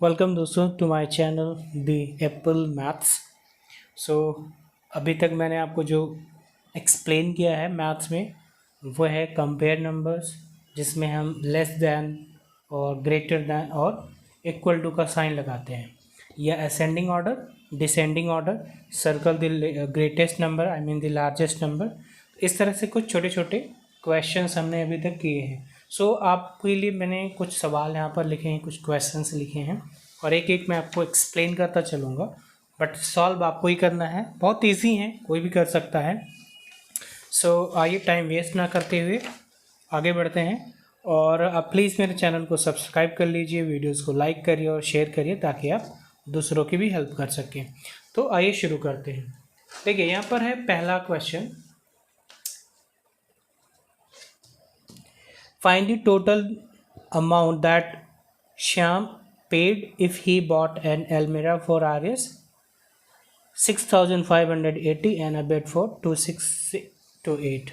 Welcome दोस्तों to my channel the Apple maths. So अभी तक मैंने आपको जो एक्सप्लेन किया है मैथ्स में वो है कंपेयर नंबर्स, जिसमें हम लेस दैन और ग्रेटर दैन और इक्वल टू का साइन लगाते हैं, या ascending order, descending order, circle the greatest number I mean the largest number. इस तरह से कुछ छोटे छोटे क्वेश्चंस हमने अभी तक किए हैं। सो आपके लिए मैंने कुछ सवाल यहाँ पर लिखे हैं, कुछ क्वेश्चंस लिखे हैं और एक एक मैं आपको एक्सप्लेन करता चलूँगा, बट सॉल्व आपको ही करना है। बहुत इजी है, कोई भी कर सकता है। सो आइए टाइम वेस्ट ना करते हुए आगे बढ़ते हैं, और आप प्लीज़ मेरे चैनल को सब्सक्राइब कर लीजिए, वीडियोज़ को लाइक करिए और शेयर करिए ताकि आप दूसरों की भी हेल्प कर सकें। तो आइए शुरू करते हैं। देखिए यहाँ पर है पहला question, find the total amount that Shyam paid if he bought an Almira for Rs 6,580 and a bed for 2628।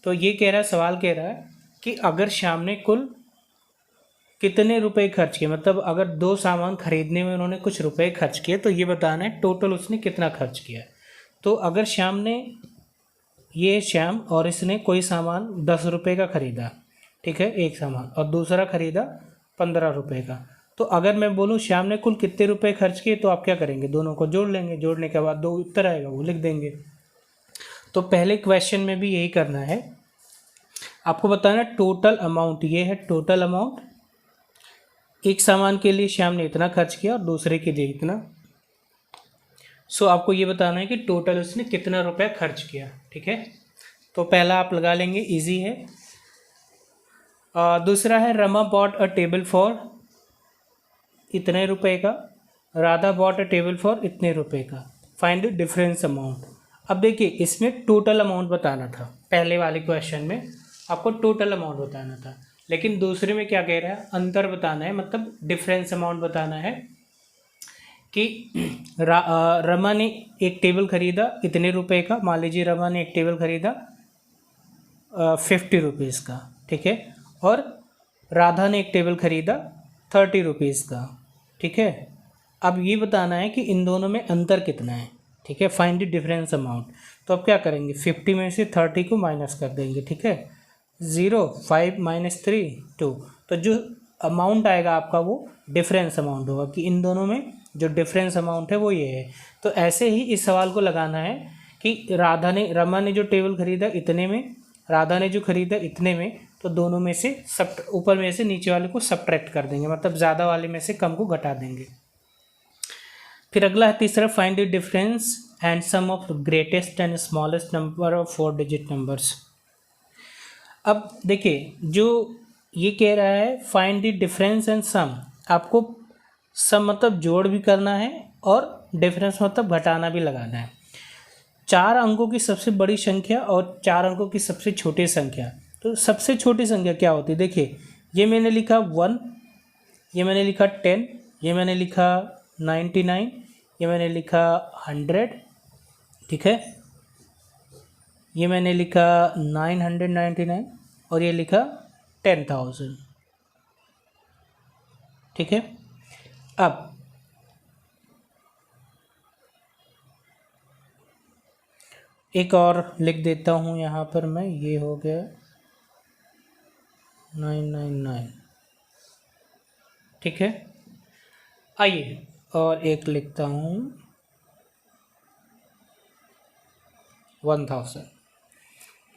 तो ये कह रहा है, सवाल कह रहा है कि अगर श्याम ने कुल कितने रुपए खर्च किए, मतलब अगर दो सामान खरीदने में उन्होंने कुछ रुपए खर्च किए तो ये बताना है टोटल उसने कितना खर्च किया। तो अगर श्याम और इसने कोई सामान 10 रुपये का ख़रीदा, ठीक है, एक सामान, और दूसरा ख़रीदा 15 रुपये का, तो अगर मैं बोलूँ श्याम ने कुल कितने रुपए खर्च किए तो आप क्या करेंगे, दोनों को जोड़ लेंगे, जोड़ने के बाद दो उत्तर आएगा वो लिख देंगे। तो पहले क्वेश्चन में भी यही करना है, आपको बताना टोटल अमाउंट, ये है टोटल अमाउंट, एक सामान के लिए श्याम ने इतना खर्च किया और दूसरे के लिए इतना। सो आपको ये बताना है कि टोटल उसने कितना रुपया खर्च किया, ठीक है। तो पहला आप लगा लेंगे, ईजी है। दूसरा है Rama bought a table for इतने रुपए का, Radha bought a table for इतने रुपए का, फाइंड द डिफरेंस अमाउंट। अब देखिए इसमें टोटल अमाउंट बताना था, पहले वाले क्वेश्चन में आपको टोटल अमाउंट बताना था, लेकिन दूसरे में क्या कह रहा है, अंतर बताना है, मतलब डिफरेंस अमाउंट बताना है कि रमा ने एक टेबल खरीदा इतने रुपए का, मान लीजिए रमा ने एक टेबल खरीदा 50 रुपीज़ का, ठीक है, और राधा ने एक टेबल खरीदा 30 रुपीज़ का, ठीक है। अब ये बताना है कि इन दोनों में अंतर कितना है, ठीक है, फाइंड द डिफरेंस अमाउंट। तो अब क्या करेंगे, 50 में से 30 को माइनस कर देंगे, ठीक है, 0, 5 - 3 2। तो जो अमाउंट आएगा आपका वो डिफरेंस अमाउंट होगा, कि इन दोनों में जो डिफरेंस अमाउंट है वो ये है। तो ऐसे ही इस सवाल को लगाना है कि रमा ने जो टेबल खरीदा इतने में, राधा ने जो खरीदा इतने में, तो दोनों में से ऊपर में से नीचे वाले को सब्ट्रैक्ट कर देंगे, मतलब ज़्यादा वाले में से कम को घटा देंगे। फिर अगला है तीसरा, find the difference and sum of greatest and smallest number of 4 digit numbers. अब देखिए जो ये कह रहा है find the difference and sum, आपको सम मतलब जोड़ भी करना है और डिफरेंस मतलब घटाना भी लगाना है। 4 अंकों की सबसे बड़ी संख्या और 4 अंकों की सबसे छोटी संख्या, तो सबसे छोटी संख्या क्या होती है, देखिए ये मैंने लिखा 1, ये मैंने लिखा 10, ये मैंने लिखा 99, ये मैंने लिखा 100, ठीक है, ये मैंने लिखा 999 और ये लिखा 10,000, ठीक है। अब एक और लिख देता हूँ यहाँ पर मैं, ये हो गया 999, ठीक है। आइए और एक लिखता हूँ 1000,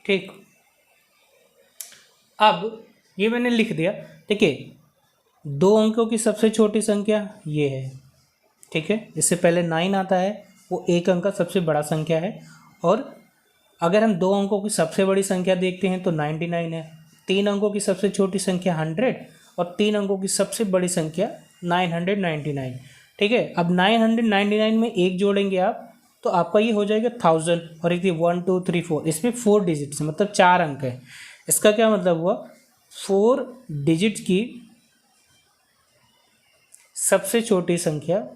ठीक। अब ये मैंने लिख दिया, देखिए 2 अंकों की सबसे छोटी संख्या ये है, ठीक है, इससे पहले 9 आता है, वो 1 अंक का सबसे बड़ा संख्या है। और अगर हम 2 अंकों की सबसे बड़ी संख्या देखते हैं तो 99 है, 3 अंकों की सबसे छोटी संख्या 100 और 3 अंकों की सबसे बड़ी संख्या 999, ठीक है। अब 999 में एक जोड़ेंगे आप तो आपका ये हो जाएगा 1000, और एक 1 2 3 4, इसमें 4 डिजिट्स मतलब 4 अंक है। इसका क्या मतलब हुआ, 4 डिजिट की सबसे छोटी संख्या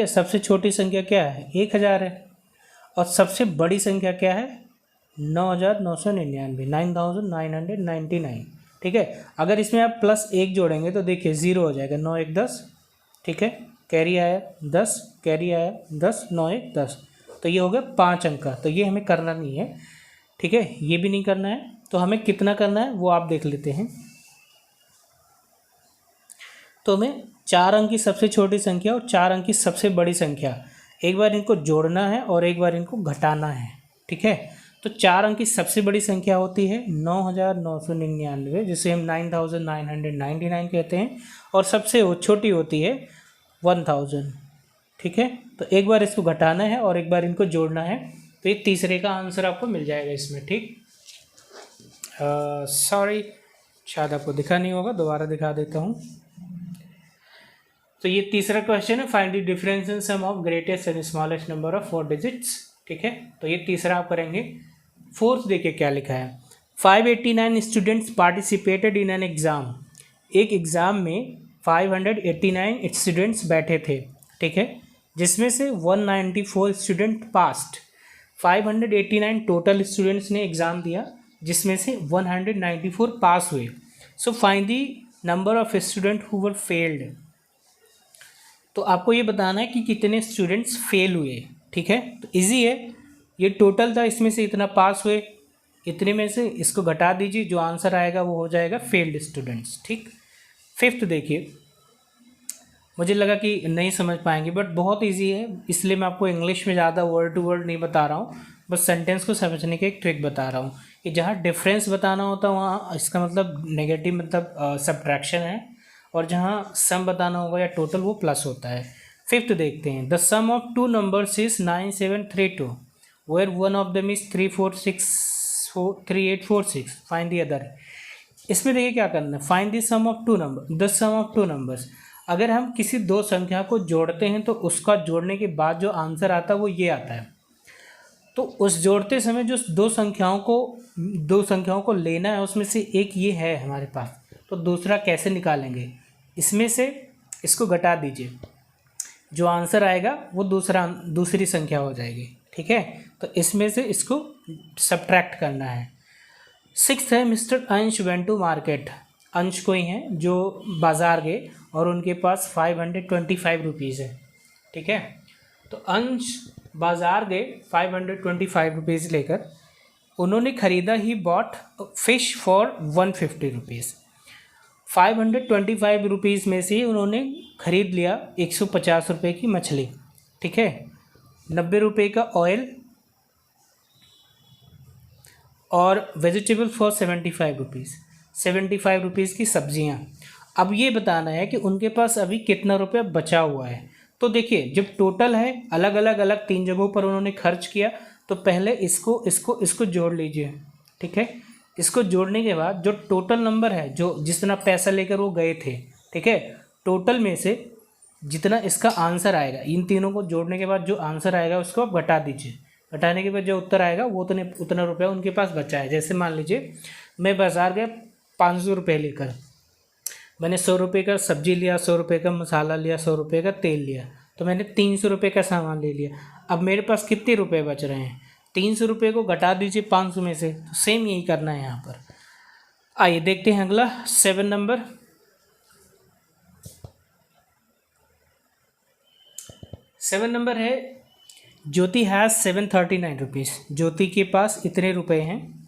सबसे छोटी संख्या क्या है, 1000 है, और सबसे बड़ी संख्या क्या है 9,999, 9,999, ठीक है। अगर इसमें आप +1 जोड़ेंगे तो देखिए 0 हो जाएगा, 9 1 10, ठीक है। कैरी आया 10, कैरी आया 10, 9 1 10, तो ये हो गया 5 अंक का। तो ये हमें करना नहीं है, ठीक है, ये भी नहीं करना है। तो हमें कितना करना है वो आप देख लेते हैं। तो हमें 4 अंक की सबसे छोटी संख्या और 4 अंक की सबसे बड़ी संख्या, एक बार इनको जोड़ना है और एक बार इनको घटाना है, ठीक है। तो 4 अंक की सबसे बड़ी संख्या होती है 9,999, जिसे हम 9,999 कहते हैं, और सबसे छोटी होती है 1,000, ठीक है। तो एक बार इसको घटाना है और एक बार इनको जोड़ना है, तो ये तीसरे का आंसर आपको मिल जाएगा इसमें, ठीक। सॉरी, शायद आपको दिखा नहीं होगा, दोबारा दिखा देता हूँ। तो ये तीसरा क्वेश्चन है, find the difference in sum of greatest and smallest number of 4 digits, ठीक है। तो ये तीसरा आप करेंगे। फोर्थ देखिए क्या लिखा है, 589 students participated in an exam. एक एग्ज़ाम में 589 स्टूडेंट्स बैठे थे, ठीक है, जिसमें से 194 स्टूडेंट पास्ड। 589 टोटल स्टूडेंट्स ने एग्ज़ाम दिया, जिसमें से 194 पास हुए। So find the number of student who were failed. तो आपको ये बताना है कि कितने स्टूडेंट्स फेल हुए, ठीक है। तो इजी है, ये टोटल था, इसमें से इतना पास हुए, इतने में से इसको घटा दीजिए, जो आंसर आएगा वो हो जाएगा फेल्ड स्टूडेंट्स, ठीक। फिफ्थ देखिए, मुझे लगा कि नहीं समझ पाएंगे, बट बहुत इजी है, इसलिए मैं आपको इंग्लिश में ज़्यादा वर्ड टू वर्ड नहीं बता रहा हूँ, बस सेंटेंस को समझने की एक ट्रिक बता रहा हूँ कि जहाँ डिफरेंस बताना होता है वहाँ इसका मतलब नेगेटिव मतलब सब्ट्रैक्शन है, और जहाँ सम बताना होगा या टोटल वो प्लस होता है। फिफ्थ देखते हैं, the sum of 2 numbers is 9732 where one of them is 3846 find the other. इसमें देखिए क्या करना है, find the sum of 2 number, the sum of 2 numbers. अगर हम किसी दो संख्या को जोड़ते हैं तो उसका जोड़ने के बाद जो आंसर आता है वो ये आता है। तो उस जोड़ते समय जो दो संख्याओं को लेना है, उसमें से एक ये है हमारे पास, तो दूसरा कैसे निकालेंगे, इसमें से इसको घटा दीजिए, जो आंसर आएगा वो दूसरी संख्या हो जाएगी, ठीक है। तो इसमें से इसको सब्ट्रैक्ट करना है। सिक्स्थ है, मिस्टर अंश वेंट टू मार्केट। अंश कोई हैं जो बाज़ार गए और उनके पास 525 रुपीज़ है, ठीक है। तो अंश बाज़ार गए 525 रुपीज़ लेकर, उन्होंने ख़रीदा he bought fish for 150 rupees. 525 rupees में से उन्होंने ख़रीद लिया 150 रुपये की मछली, ठीक है, 90 रुपये का ऑयल और वेजिटेबल फॉर 75 रुपीज़, 75 रुपीज़ की सब्जियां। अब ये बताना है कि उनके पास अभी कितना रुपया बचा हुआ है। तो देखिए, जब टोटल है, अलग अलग 3 जगहों पर उन्होंने खर्च किया, तो पहले इसको जोड़ लीजिए, ठीक है। इसको जोड़ने के बाद जो टोटल नंबर है, जो जितना पैसा लेकर वो गए थे, ठीक है, टोटल में से जितना इसका आंसर आएगा, इन तीनों को जोड़ने के बाद जो आंसर आएगा उसको आप घटा दीजिए। घटाने के बाद जो उत्तर आएगा वो उतना रुपया उनके पास बचा है। जैसे मान लीजिए मैं बाज़ार गया 500 रुपये लेकर, मैंने 100 रुपये का सब्जी लिया, 100 रुपये का मसाला लिया, 100 रुपये का तेल लिया, तो मैंने 300 रुपये का सामान ले लिया। अब मेरे पास कितने रुपये बच रहे हैं, 300 रुपये को घटा दीजिए 500 में से। तो सेम यही करना है यहाँ पर। आइए देखते हैं अगला 7 नंबर। 7 नंबर है, ज्योति हैज़ 739 रुपीज़। ज्योति के पास इतने रुपए हैं।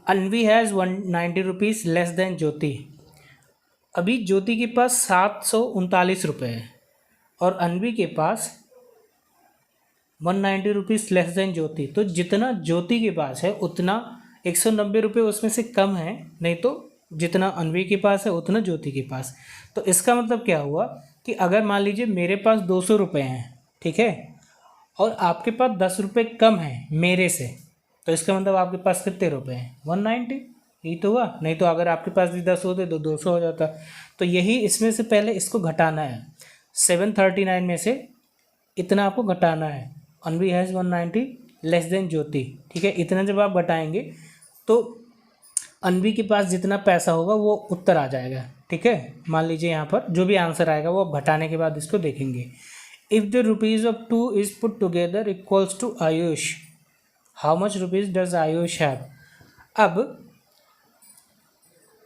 अनवी हैज़ 190 रुपीज़ लेस देन ज्योति। अभी ज्योति के पास 739 रुपये है और अनवी के पास 190 रुपीज़ लेस देन ज्योति। तो जितना ज्योति के पास है उतना 190 रुपये उसमें से कम है, नहीं तो जितना अनवी के पास है उतना ज्योति के पास। तो इसका मतलब क्या हुआ कि अगर मान लीजिए मेरे पास 200 रुपये हैं, ठीक है, और आपके पास 10 रुपये कम है मेरे से, तो इसका मतलब आपके पास कितने रुपये हैं, 190। यही तो हुआ। नहीं तो अगर आपके पास भी 10 होते तो 200 हो जाता। तो यही इसमें से पहले इसको घटाना है। 739 में से इतना आपको घटाना है। अनवी हैज़ 190 लेस देन ज्योति, ठीक है। इतना जब आप घटाएंगे तो अनवी के पास जितना पैसा होगा वो उत्तर आ जाएगा, ठीक है। मान लीजिए यहाँ पर जो भी आंसर आएगा वो घटाने के बाद इसको देखेंगे। If the rupees of 2 is put together equals to Ayush, how much rupees does Ayush have. अब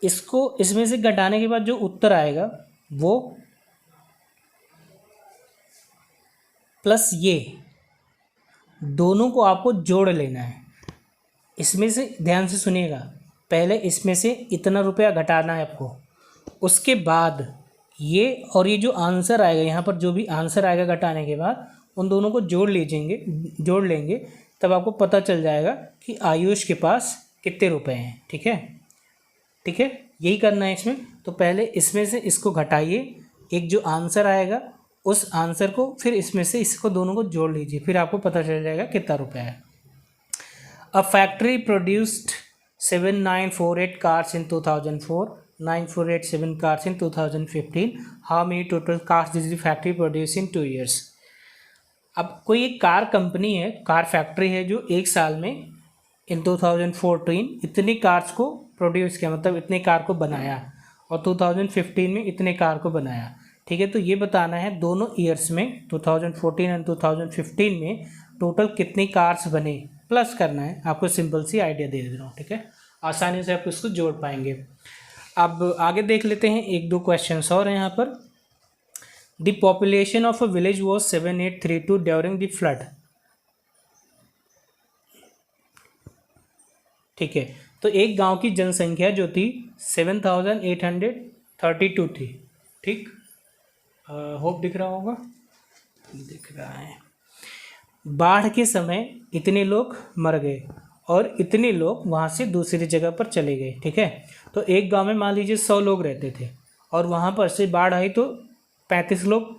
इसको इसमें से घटाने के बाद जो उत्तर आएगा वो प्लस ये दोनों को आपको जोड़ लेना है। इसमें से ध्यान से सुनिएगा, पहले इसमें से इतना रुपया घटाना है आपको, उसके बाद ये और ये जो आंसर आएगा यहाँ पर, जो भी आंसर आएगा घटाने के बाद उन दोनों को जोड़ लेंगे, तब आपको पता चल जाएगा कि आयुष के पास कितने रुपए हैं। ठीक है, यही करना है इसमें। तो पहले इसमें से इसको घटाइए, एक जो आंसर आएगा उस आंसर को फिर इसमें से इसको दोनों को जोड़ लीजिए, फिर आपको पता चल जाएगा कितना रुपया है। A factory produced 7948 cars in 2004, 9487 cars in 2015। How many total cars did the factory produce in 2 years। अब कोई एक कार कंपनी है, कार फैक्ट्री है, जो एक साल में इन 2014 इतनी कार्स को प्रोड्यूस किया, मतलब इतने कार को बनाया, और 2015 में इतने कार को बनाया। ठीक है, तो ये बताना है दोनों ईयर्स में 2014 एंड 2015 में टोटल कितनी कार्स बने, प्लस करना है। आपको सिंपल सी आइडिया दे रहा हूँ। ठीक है, आसानी से आप इसको जोड़ पाएंगे। अब आगे देख लेते हैं, 1-2 क्वेश्चंस और हैं यहाँ पर। The population of a village was 7832 during the flood. ठीक है, तो एक गांव की जनसंख्या जो थी 7832 थी। ठीक, होप दिख रहा होगा, दिख रहा है। बाढ़ के समय इतने लोग मर गए और इतने लोग वहाँ से दूसरी जगह पर चले गए। ठीक है, तो एक गांव में मान लीजिए 100 लोग रहते थे और वहाँ पर से बाढ़ आई तो 35 लोग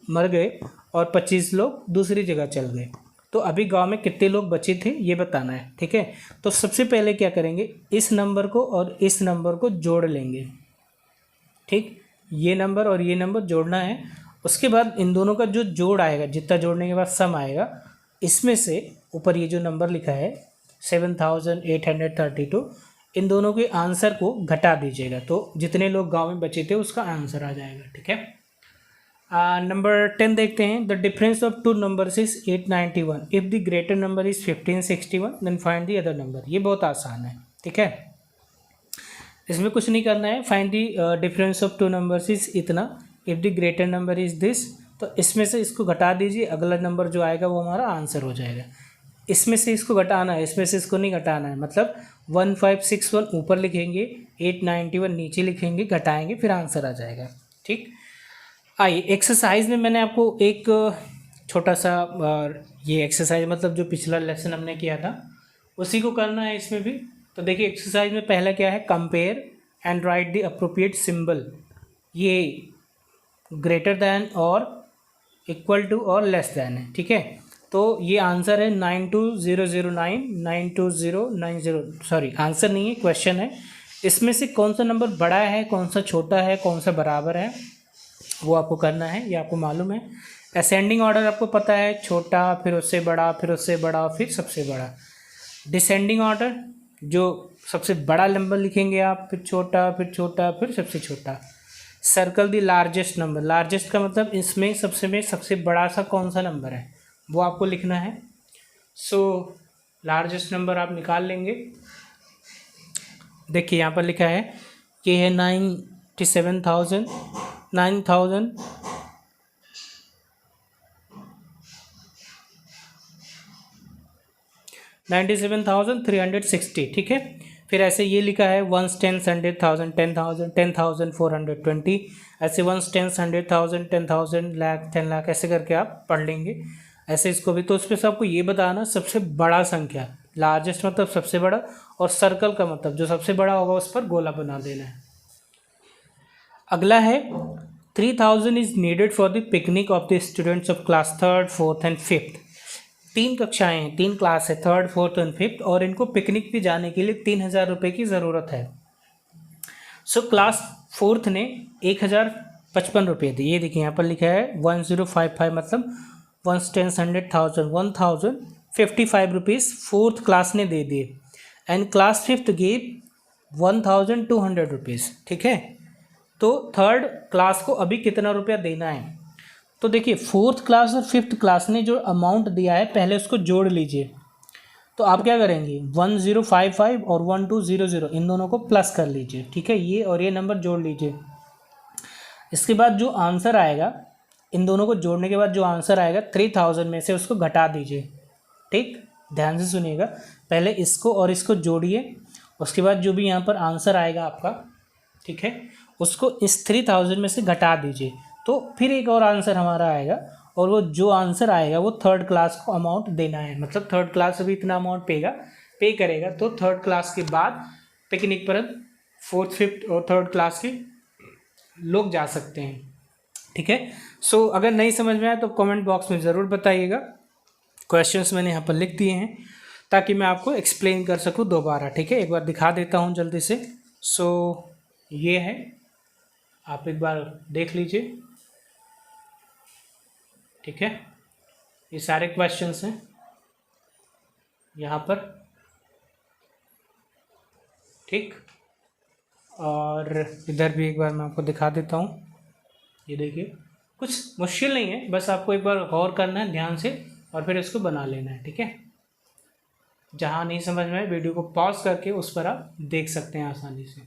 मर गए और 25 लोग दूसरी जगह चल गए। तो अभी गांव में कितने लोग बचे थे ये बताना है। ठीक है, तो सबसे पहले क्या करेंगे, इस नंबर को और इस नंबर को जोड़ लेंगे। ठीक, ये नंबर और ये नंबर जोड़ना है। उसके बाद इन दोनों का जो जोड़ आएगा, जितना जोड़ने के बाद सम आएगा, इसमें से ऊपर ये जो नंबर लिखा है 7832, इन दोनों के आंसर को घटा दीजिएगा, तो जितने लोग गांव में बचे थे उसका आंसर आ जाएगा। ठीक है, नंबर 10 देखते हैं। The difference of 2 numbers is 891। If the greater number is 1561 then find the other number. ये बहुत आसान है। ठीक है, इसमें कुछ नहीं करना है। Find the difference of 2 numbers is इतना, if the greater number is this, तो इसमें से इसको घटा दीजिए, अगला नंबर जो आएगा वो हमारा आंसर हो जाएगा। इसमें से इसको घटाना है, इसमें से इसको नहीं घटाना है, मतलब 1561 ऊपर लिखेंगे, 891 नीचे लिखेंगे, घटाएंगे, फिर आंसर आ जाएगा। ठीक, आइए एक्सरसाइज में मैंने आपको एक छोटा सा ये एक्सरसाइज मतलब जो पिछला लेसन हमने किया था उसी को करना है इसमें भी। तो देखिए एक्सरसाइज में पहला क्या है, compare and right the appropriate symbol. ये ग्रेटर दैन और इक्वल टू और लेस दैन है। ठीक है, तो ये आंसर है 92009 92090, सॉरी आंसर नहीं है, क्वेश्चन है। इसमें से कौन सा नंबर बड़ा है, कौन सा छोटा है, कौन सा बराबर है, वो आपको करना है, ये आपको मालूम है। असेंडिंग ऑर्डर आपको पता है, छोटा फिर उससे बड़ा फिर उससे बड़ा फिर सबसे बड़ा। डिसेंडिंग ऑर्डर जो सबसे बड़ा नंबर लिखेंगे आप, फिर छोटा फिर छोटा फिर सबसे छोटा। Circle the largest number, largest का मतलब इसमें सबसे बड़ा सा कौन सा नंबर है वो आपको लिखना है। सो लार्जेस्ट नंबर आप निकाल लेंगे। देखिए यहाँ पर लिखा है कि है 97,000 97,360। ठीक है, फिर ऐसे ये लिखा है 1s 10s 100,000 10,000 10,420, ऐसे 1s 10s 100,000 10,000 लाख 10 लाख, ऐसे करके आप पढ़ लेंगे ऐसे इसको भी। तो उस पर से आपको ये बताना सबसे बड़ा संख्या, लार्जेस्ट मतलब सबसे बड़ा, और सर्कल का मतलब जो सबसे बड़ा होगा उस पर गोला बना देना है। अगला है 3000 is needed for the picnic of the students of class 3rd 4th and 5th। 3 कक्षाएँ हैं, 3 क्लास है, 3rd 4th एंड 5th, और इनको पिकनिक पे जाने के लिए 3000 रुपये की ज़रूरत है। सो क्लास 4th ने 1055 रुपये दिए। ये देखिए यहाँ पर लिखा है 1055, मतलब 1s 10s 100,000 1055 rupees 4th class ने दे दिए, and class 5th gave 1200 rupees. ठीक है, तो 3rd क्लास को अभी कितना रुपया देना है। तो देखिए 4th क्लास और 5th क्लास ने जो अमाउंट दिया है पहले उसको जोड़ लीजिए। तो आप क्या करेंगे 1055 और 1200 इन दोनों को प्लस कर लीजिए, ठीक है, ये और ये नंबर जोड़ लीजिए। इसके बाद जो आंसर आएगा, इन दोनों को जोड़ने के बाद जो आंसर आएगा 3000 में से उसको घटा दीजिए। ठीक, ध्यान से सुनिएगा, पहले इसको और इसको जोड़िए, उसके बाद जो भी यहाँ पर आंसर आएगा आपका, ठीक है, उसको इस 3000 में से घटा दीजिए। तो फिर एक और आंसर हमारा आएगा, और वो जो आंसर आएगा वो थर्ड क्लास को अमाउंट देना है, मतलब थर्ड क्लास अभी इतना अमाउंट पे करेगा। तो थर्ड क्लास के बाद पिकनिक पर फोर्थ फिफ्थ और थर्ड क्लास के लोग जा सकते हैं, ठीक है। सो अगर नहीं समझ में आया तो कमेंट बॉक्स में ज़रूर बताइएगा। क्वेश्चंस मैंने यहाँ पर लिख दिए हैं ताकि मैं आपको एक्सप्लेन कर सकूँ दोबारा, ठीक है। एक बार दिखा देता हूँ जल्दी से। सो ये है, आप एक बार देख लीजिए, ठीक है। ये सारे क्वेश्चंस हैं यहाँ पर, ठीक। और इधर भी एक बार मैं आपको दिखा देता हूँ, ये देखिए, कुछ मुश्किल नहीं है, बस आपको एक बार गौर करना है ध्यान से और फिर इसको बना लेना है, ठीक है। जहाँ नहीं समझ में आए वीडियो को पॉज करके उस पर आप देख सकते हैं आसानी से।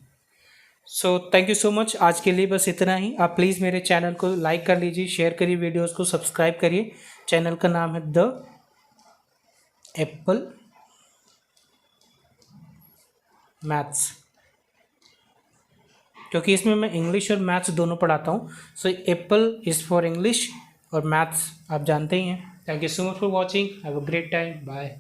So thank you so much, आज के लिए बस इतना ही। आप प्लीज़ मेरे चैनल को लाइक कर लीजिए, शेयर करिए, वीडियोस को सब्सक्राइब करिए। चैनल का नाम है द एप्पल मैथ्स, क्योंकि इसमें मैं इंग्लिश और मैथ्स दोनों पढ़ाता हूँ। So apple is for English और मैथ्स आप जानते ही हैं। Thank you so much for watching, have a great time, bye.